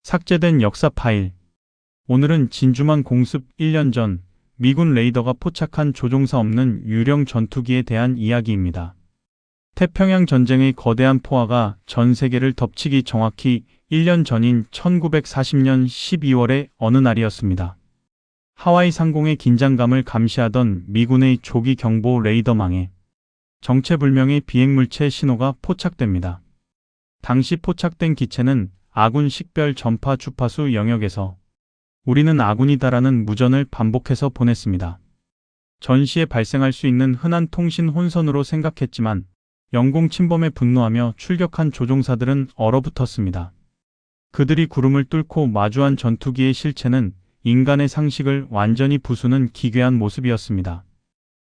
삭제된 역사 파일. 오늘은 진주만 공습 1년 전 미군 레이더가 포착한 조종사 없는 유령 전투기에 대한 이야기입니다. 태평양 전쟁의 거대한 포화가 전 세계를 덮치기 정확히 1년 전인 1940년 12월의 어느 날이었습니다. 하와이 상공의 긴장감을 감시하던 미군의 조기 경보 레이더망에 정체불명의 비행물체 신호가 포착됩니다. 당시 포착된 기체는 아군 식별 전파 주파수 영역에서 우리는 아군이다라는 무전을 반복해서 보냈습니다. 전시에 발생할 수 있는 흔한 통신 혼선으로 생각했지만 영공 침범에 분노하며 출격한 조종사들은 얼어붙었습니다. 그들이 구름을 뚫고 마주한 전투기의 실체는 인간의 상식을 완전히 부수는 기괴한 모습이었습니다.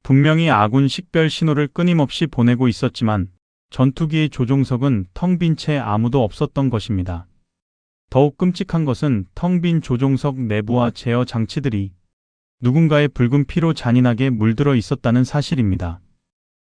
분명히 아군 식별 신호를 끊임없이 보내고 있었지만 전투기의 조종석은 텅 빈 채 아무도 없었던 것입니다. 더욱 끔찍한 것은 텅 빈 조종석 내부와 제어 장치들이 누군가의 붉은 피로 잔인하게 물들어 있었다는 사실입니다.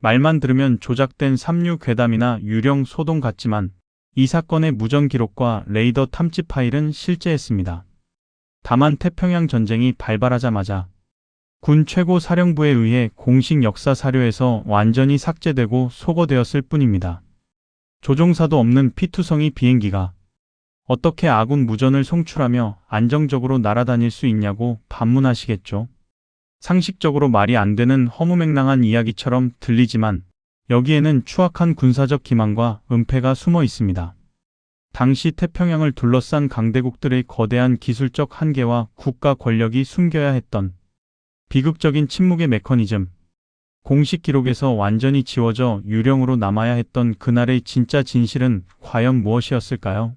말만 들으면 조작된 삼류 괴담이나 유령 소동 같지만 이 사건의 무전 기록과 레이더 탐지 파일은 실제했습니다. 다만 태평양 전쟁이 발발하자마자 군 최고 사령부에 의해 공식 역사 사료에서 완전히 삭제되고 소거되었을 뿐입니다. 조종사도 없는 피투성이 비행기가 어떻게 아군 무전을 송출하며 안정적으로 날아다닐 수 있냐고 반문하시겠죠. 상식적으로 말이 안 되는 허무맹랑한 이야기처럼 들리지만 여기에는 추악한 군사적 기만과 은폐가 숨어 있습니다. 당시 태평양을 둘러싼 강대국들의 거대한 기술적 한계와 국가 권력이 숨겨야 했던 비극적인 침묵의 메커니즘, 공식 기록에서 완전히 지워져 유령으로 남아야 했던 그날의 진짜 진실은 과연 무엇이었을까요?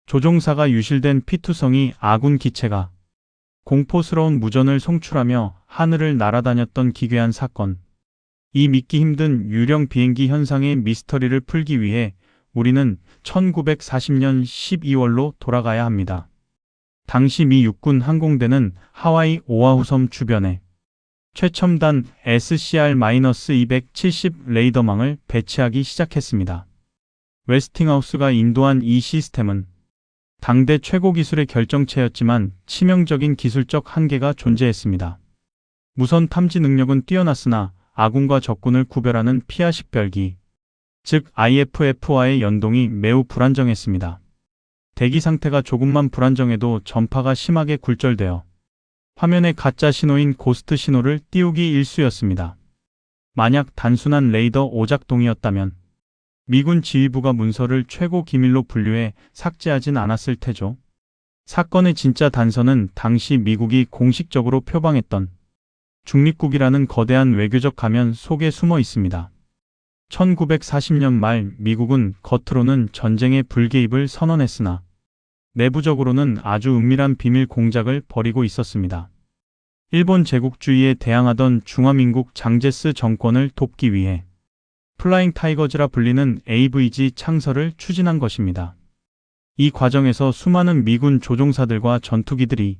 조종사가 유실된 피투성이 아군 기체가 공포스러운 무전을 송출하며 하늘을 날아다녔던 기괴한 사건. 이 믿기 힘든 유령 비행기 현상의 미스터리를 풀기 위해 우리는 1940년 12월로 돌아가야 합니다. 당시 미 육군 항공대는 하와이 오아후 섬 주변에 최첨단 SCR-270 레이더망을 배치하기 시작했습니다. 웨스팅하우스가 인도한 이 시스템은 당대 최고 기술의 결정체였지만 치명적인 기술적 한계가 존재했습니다. 무선 탐지 능력은 뛰어났으나 아군과 적군을 구별하는 피아 식별기, 즉 IFF와의 연동이 매우 불안정했습니다. 대기 상태가 조금만 불안정해도 전파가 심하게 굴절되어 화면에 가짜 신호인 고스트 신호를 띄우기 일쑤였습니다. 만약 단순한 레이더 오작동이었다면 미군 지휘부가 문서를 최고 기밀로 분류해 삭제하진 않았을 테죠. 사건의 진짜 단서는 당시 미국이 공식적으로 표방했던 중립국이라는 거대한 외교적 가면 속에 숨어 있습니다. 1940년 말 미국은 겉으로는 전쟁의 불개입을 선언했으나 내부적으로는 아주 은밀한 비밀 공작을 벌이고 있었습니다. 일본 제국주의에 대항하던 중화민국 장제스 정권을 돕기 위해 플라잉 타이거즈라 불리는 AVG 창설을 추진한 것입니다. 이 과정에서 수많은 미군 조종사들과 전투기들이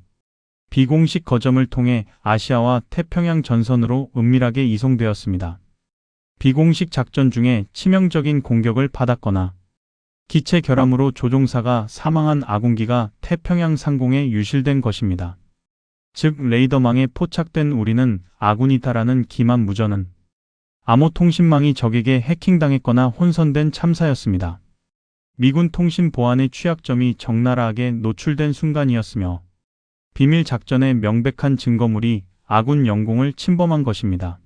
비공식 거점을 통해 아시아와 태평양 전선으로 은밀하게 이송되었습니다. 비공식 작전 중에 치명적인 공격을 받았거나 기체 결함으로 조종사가 사망한 아군기가 태평양 상공에 유실된 것입니다. 즉 레이더망에 포착된 우리는 아군이다라는 기만 무전은 암호통신망이 적에게 해킹당했거나 혼선된 참사였습니다. 미군 통신 보안의 취약점이 적나라하게 노출된 순간이었으며 비밀 작전의 명백한 증거물이 아군 영공을 침범한 것입니다.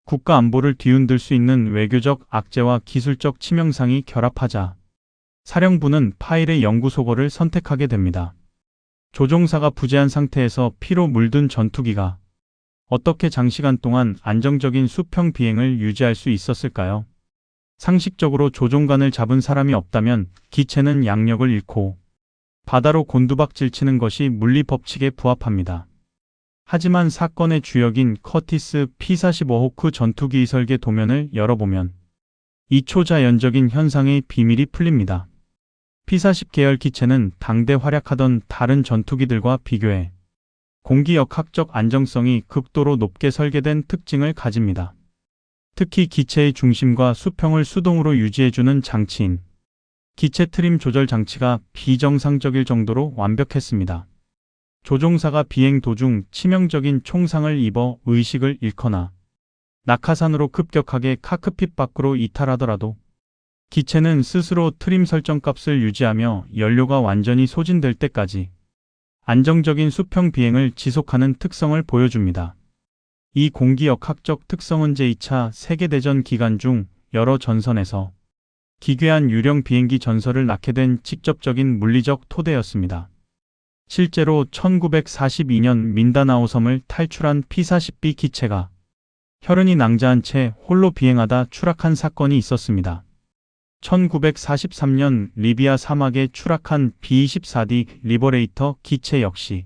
국가 안보를 뒤흔들 수 있는 외교적 악재와 기술적 치명상이 결합하자 사령부는 파일의 영구 소거를 선택하게 됩니다. 조종사가 부재한 상태에서 피로 물든 전투기가 어떻게 장시간 동안 안정적인 수평 비행을 유지할 수 있었을까요? 상식적으로 조종관을 잡은 사람이 없다면 기체는 양력을 잃고 바다로 곤두박질치는 것이 물리 법칙에 부합합니다. 하지만 사건의 주역인 커티스 P-45호크 전투기 설계 도면을 열어보면 이 초자연적인 현상의 비밀이 풀립니다. P-40 계열 기체는 당대 활약하던 다른 전투기들과 비교해 공기역학적 안정성이 극도로 높게 설계된 특징을 가집니다. 특히 기체의 중심과 수평을 수동으로 유지해주는 장치인 기체 트림 조절 장치가 비정상적일 정도로 완벽했습니다. 조종사가 비행 도중 치명적인 총상을 입어 의식을 잃거나 낙하산으로 급격하게 카크핏 밖으로 이탈하더라도 기체는 스스로 트림 설정 값을 유지하며 연료가 완전히 소진될 때까지 안정적인 수평 비행을 지속하는 특성을 보여줍니다. 이 공기역학적 특성은 제2차 세계대전 기간 중 여러 전선에서 기괴한 유령 비행기 전설을 낳게 된 직접적인 물리적 토대였습니다. 실제로 1942년 민다나오 섬을 탈출한 P-40B 기체가 혈흔이 낭자한 채 홀로 비행하다 추락한 사건이 있었습니다. 1943년 리비아 사막에 추락한 B-24D 리버레이터 기체 역시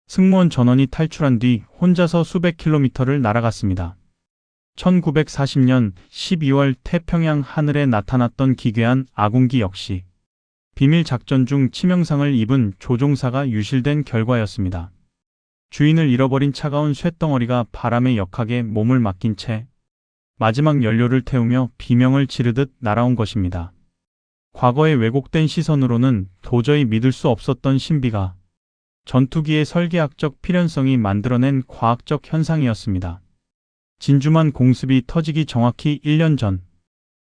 승무원 전원이 탈출한 뒤 혼자서 수백 킬로미터를 날아갔습니다. 1940년 12월 태평양 하늘에 나타났던 기괴한 아군기 역시 비밀 작전 중 치명상을 입은 조종사가 유실된 결과였습니다. 주인을 잃어버린 차가운 쇳덩어리가 바람에 역하게 몸을 맡긴 채 마지막 연료를 태우며 비명을 지르듯 날아온 것입니다. 과거의 왜곡된 시선으로는 도저히 믿을 수 없었던 신비가 전투기의 설계학적 필연성이 만들어낸 과학적 현상이었습니다. 진주만 공습이 터지기 정확히 1년 전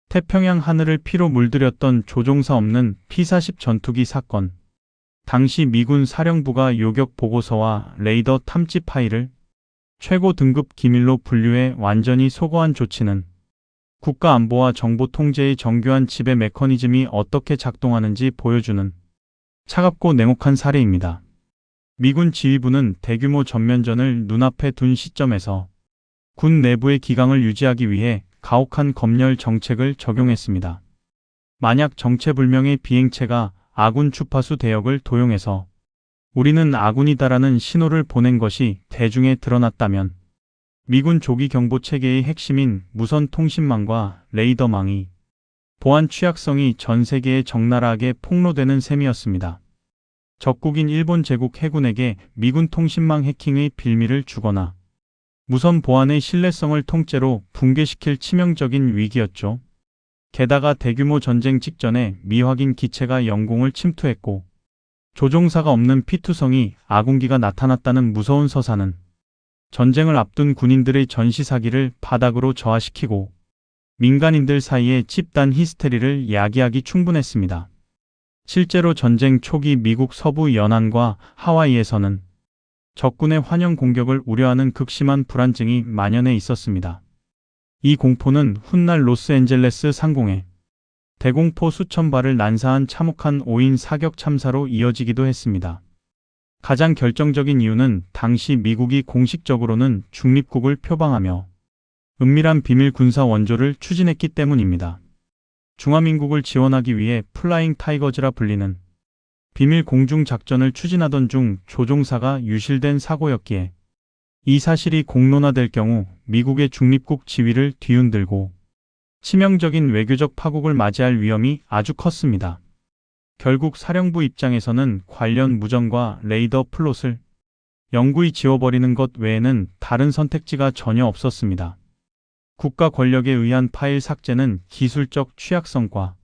태평양 하늘을 피로 물들였던 조종사 없는 P-40 전투기 사건. 당시 미군 사령부가 요격 보고서와 레이더 탐지 파일을 최고 등급 기밀로 분류해 완전히 소거한 조치는 국가 안보와 정보 통제의 정교한 지배 메커니즘이 어떻게 작동하는지 보여주는 차갑고 냉혹한 사례입니다. 미군 지휘부는 대규모 전면전을 눈앞에 둔 시점에서 군 내부의 기강을 유지하기 위해 가혹한 검열 정책을 적용했습니다. 만약 정체불명의 비행체가 아군 주파수 대역을 도용해서 우리는 아군이다라는 신호를 보낸 것이 대중에 드러났다면 미군 조기 경보 체계의 핵심인 무선 통신망과 레이더망이 보안 취약성이 전 세계에 적나라하게 폭로되는 셈이었습니다. 적국인 일본 제국 해군에게 미군 통신망 해킹의 빌미를 주거나 무선 보안의 신뢰성을 통째로 붕괴시킬 치명적인 위기였죠. 게다가 대규모 전쟁 직전에 미확인 기체가 영공을 침투했고 조종사가 없는 P2성이 아군기가 나타났다는 무서운 서사는 전쟁을 앞둔 군인들의 전시사기를 바닥으로 저하시키고 민간인들 사이에 집단 히스테리를 야기하기 충분했습니다. 실제로 전쟁 초기 미국 서부 연안과 하와이에서는 적군의 환영 공격을 우려하는 극심한 불안증이 만연해 있었습니다. 이 공포는 훗날 로스앤젤레스 상공에 대공포 수천 발을 난사한 참혹한 5인 사격 참사로 이어지기도 했습니다. 가장 결정적인 이유는 당시 미국이 공식적으로는 중립국을 표방하며 은밀한 비밀 군사 원조를 추진했기 때문입니다. 중화민국을 지원하기 위해 플라잉 타이거즈라 불리는 비밀 공중 작전을 추진하던 중 조종사가 유실된 사고였기에 이 사실이 공론화될 경우 미국의 중립국 지위를 뒤흔들고 치명적인 외교적 파국을 맞이할 위험이 아주 컸습니다. 결국 사령부 입장에서는 관련 무전과 레이더 플롯을 영구히 지워버리는 것 외에는 다른 선택지가 전혀 없었습니다. 국가 권력에 의한 파일 삭제는 기술적 취약성과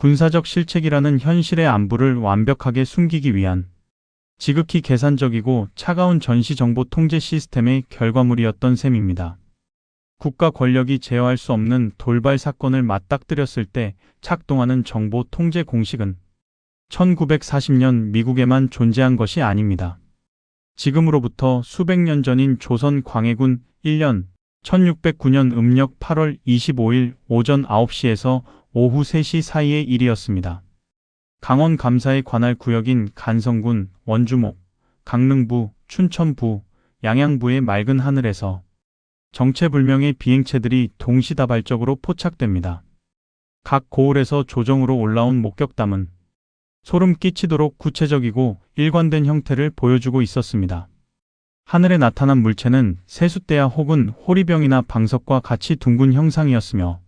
군사적 실책이라는 현실의 안부를 완벽하게 숨기기 위한 지극히 계산적이고 차가운 전시정보 통제 시스템의 결과물이었던 셈입니다. 국가 권력이 제어할 수 없는 돌발 사건을 맞닥뜨렸을 때 작동하는 정보 통제 공식은 1940년 미국에만 존재한 것이 아닙니다. 지금으로부터 수백 년 전인 조선 광해군 1년 1609년 음력 8월 25일 오전 9시에서 오후 3시 사이의 일이었습니다. 강원 감사의 관할 구역인 간성군, 원주목, 강릉부, 춘천부, 양양부의 맑은 하늘에서 정체불명의 비행체들이 동시다발적으로 포착됩니다. 각 고을에서 조정으로 올라온 목격담은 소름 끼치도록 구체적이고 일관된 형태를 보여주고 있었습니다. 하늘에 나타난 물체는 세숫대야 혹은 호리병이나 방석과 같이 둥근 형상이었으며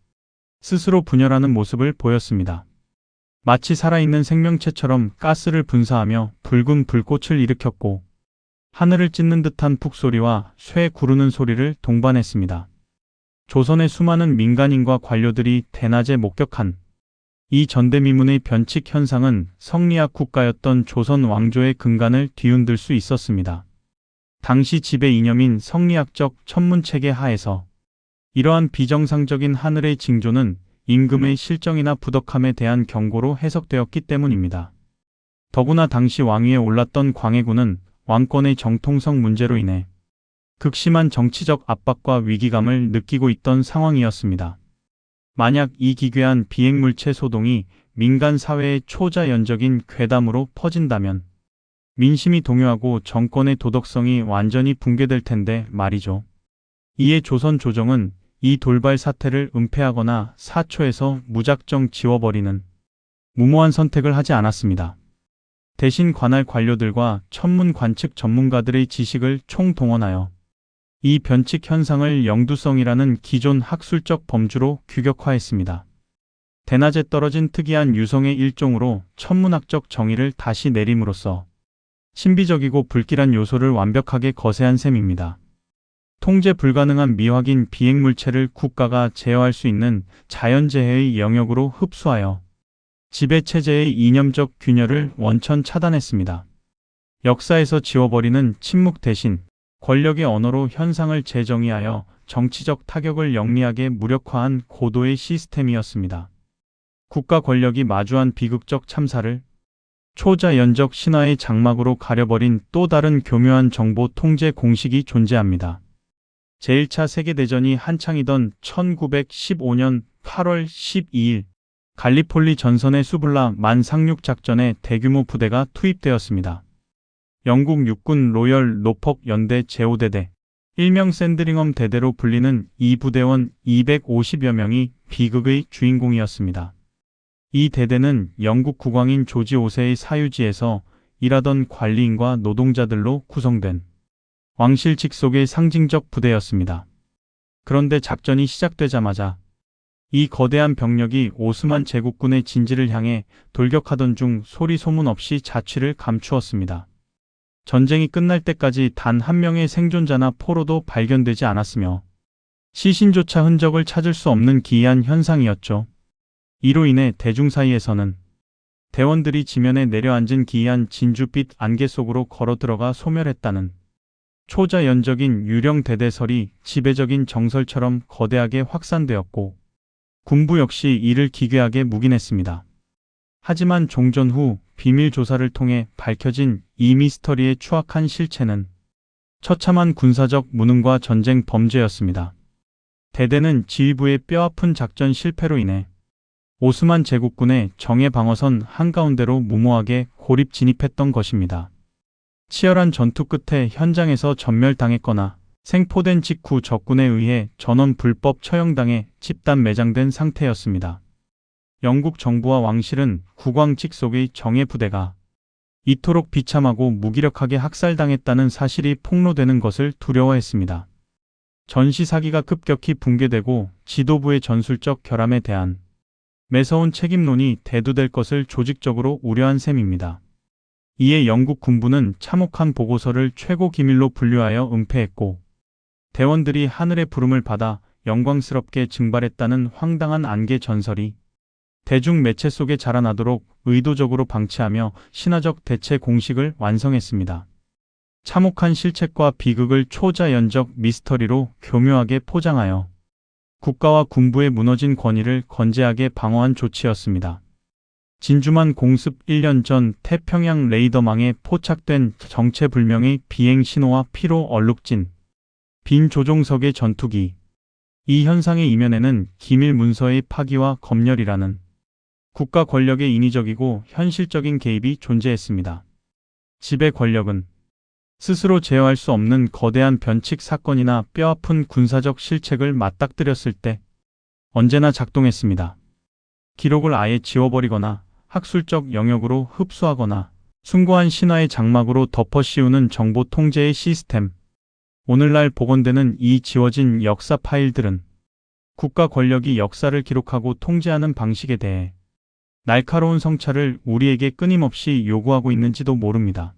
스스로 분열하는 모습을 보였습니다. 마치 살아있는 생명체처럼 가스를 분사하며 붉은 불꽃을 일으켰고 하늘을 찢는 듯한 북소리와 쇠 구르는 소리를 동반했습니다. 조선의 수많은 민간인과 관료들이 대낮에 목격한 이 전대미문의 변칙 현상은 성리학 국가였던 조선 왕조의 근간을 뒤흔들 수 있었습니다. 당시 지배 이념인 성리학적 천문체계 하에서 이러한 비정상적인 하늘의 징조는 임금의 실정이나 부덕함에 대한 경고로 해석되었기 때문입니다. 더구나 당시 왕위에 올랐던 광해군은 왕권의 정통성 문제로 인해 극심한 정치적 압박과 위기감을 느끼고 있던 상황이었습니다. 만약 이 기괴한 비행물체 소동이 민간 사회의 초자연적인 괴담으로 퍼진다면 민심이 동요하고 정권의 도덕성이 완전히 붕괴될 텐데 말이죠. 이에 조선 조정은 이 돌발 사태를 은폐하거나 사초에서 무작정 지워버리는 무모한 선택을 하지 않았습니다. 대신 관할 관료들과 천문 관측 전문가들의 지식을 총동원하여 이 변칙 현상을 영두성이라는 기존 학술적 범주로 규격화했습니다. 대낮에 떨어진 특이한 유성의 일종으로 천문학적 정의를 다시 내림으로써 신비적이고 불길한 요소를 완벽하게 거세한 셈입니다. 통제 불가능한 미확인 비행물체를 국가가 제어할 수 있는 자연재해의 영역으로 흡수하여 지배체제의 이념적 균열을 원천 차단했습니다. 역사에서 지워버리는 침묵 대신 권력의 언어로 현상을 재정의하여 정치적 타격을 영리하게 무력화한 고도의 시스템이었습니다. 국가 권력이 마주한 비극적 참사를 초자연적 신화의 장막으로 가려버린 또 다른 교묘한 정보 통제 공식이 존재합니다. 제1차 세계대전이 한창이던 1915년 8월 12일 갈리폴리 전선의 수블라 만 상륙 작전에 대규모 부대가 투입되었습니다. 영국 육군 로열 노폭 연대 제5대대, 일명 샌드링엄 대대로 불리는 이 부대원 250여 명이 비극의 주인공이었습니다. 이 대대는 영국 국왕인 조지 5세의 사유지에서 일하던 관리인과 노동자들로 구성된 왕실 직속의 상징적 부대였습니다. 그런데 작전이 시작되자마자 이 거대한 병력이 오스만 제국군의 진지를 향해 돌격하던 중 소리 소문 없이 자취를 감추었습니다. 전쟁이 끝날 때까지 단 한 명의 생존자나 포로도 발견되지 않았으며 시신조차 흔적을 찾을 수 없는 기이한 현상이었죠. 이로 인해 대중 사이에서는 대원들이 지면에 내려앉은 기이한 진주빛 안개 속으로 걸어 들어가 소멸했다는 초자연적인 유령 대대설이 지배적인 정설처럼 거대하게 확산되었고 군부 역시 이를 기괴하게 묵인했습니다. 하지만 종전 후 비밀 조사를 통해 밝혀진 이 미스터리의 추악한 실체는 처참한 군사적 무능과 전쟁 범죄였습니다. 대대는 지휘부의 뼈아픈 작전 실패로 인해 오스만 제국군의 정예 방어선 한가운데로 무모하게 고립 진입했던 것입니다. 치열한 전투 끝에 현장에서 전멸당했거나 생포된 직후 적군에 의해 전원 불법 처형당해 집단 매장된 상태였습니다. 영국 정부와 왕실은 국왕 직속의 정예 부대가 이토록 비참하고 무기력하게 학살당했다는 사실이 폭로되는 것을 두려워했습니다. 전시 사기가 급격히 붕괴되고 지도부의 전술적 결함에 대한 매서운 책임론이 대두될 것을 조직적으로 우려한 셈입니다. 이에 영국 군부는 참혹한 보고서를 최고 기밀로 분류하여 은폐했고 대원들이 하늘의 부름을 받아 영광스럽게 증발했다는 황당한 안개 전설이 대중 매체 속에 자라나도록 의도적으로 방치하며 신화적 대체 공식을 완성했습니다. 참혹한 실책과 비극을 초자연적 미스터리로 교묘하게 포장하여 국가와 군부의 무너진 권위를 건재하게 방어한 조치였습니다. 진주만 공습 1년 전 태평양 레이더망에 포착된 정체불명의 비행 신호와 피로 얼룩진 빈 조종석의 전투기. 이 현상의 이면에는 기밀 문서의 파기와 검열이라는 국가 권력의 인위적이고 현실적인 개입이 존재했습니다. 지배 권력은 스스로 제어할 수 없는 거대한 변칙 사건이나 뼈아픈 군사적 실책을 맞닥뜨렸을 때 언제나 작동했습니다. 기록을 아예 지워버리거나 학술적 영역으로 흡수하거나 숭고한 신화의 장막으로 덮어씌우는 정보 통제의 시스템. 오늘날 복원되는 이 지워진 역사 파일들은 국가 권력이 역사를 기록하고 통제하는 방식에 대해 날카로운 성찰을 우리에게 끊임없이 요구하고 있는지도 모릅니다.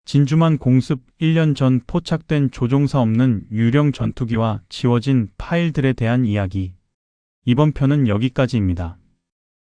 진주만 공습 1년 전 포착된 조종사 없는 유령 전투기와 지워진 파일들에 대한 이야기. 이번 편은 여기까지입니다.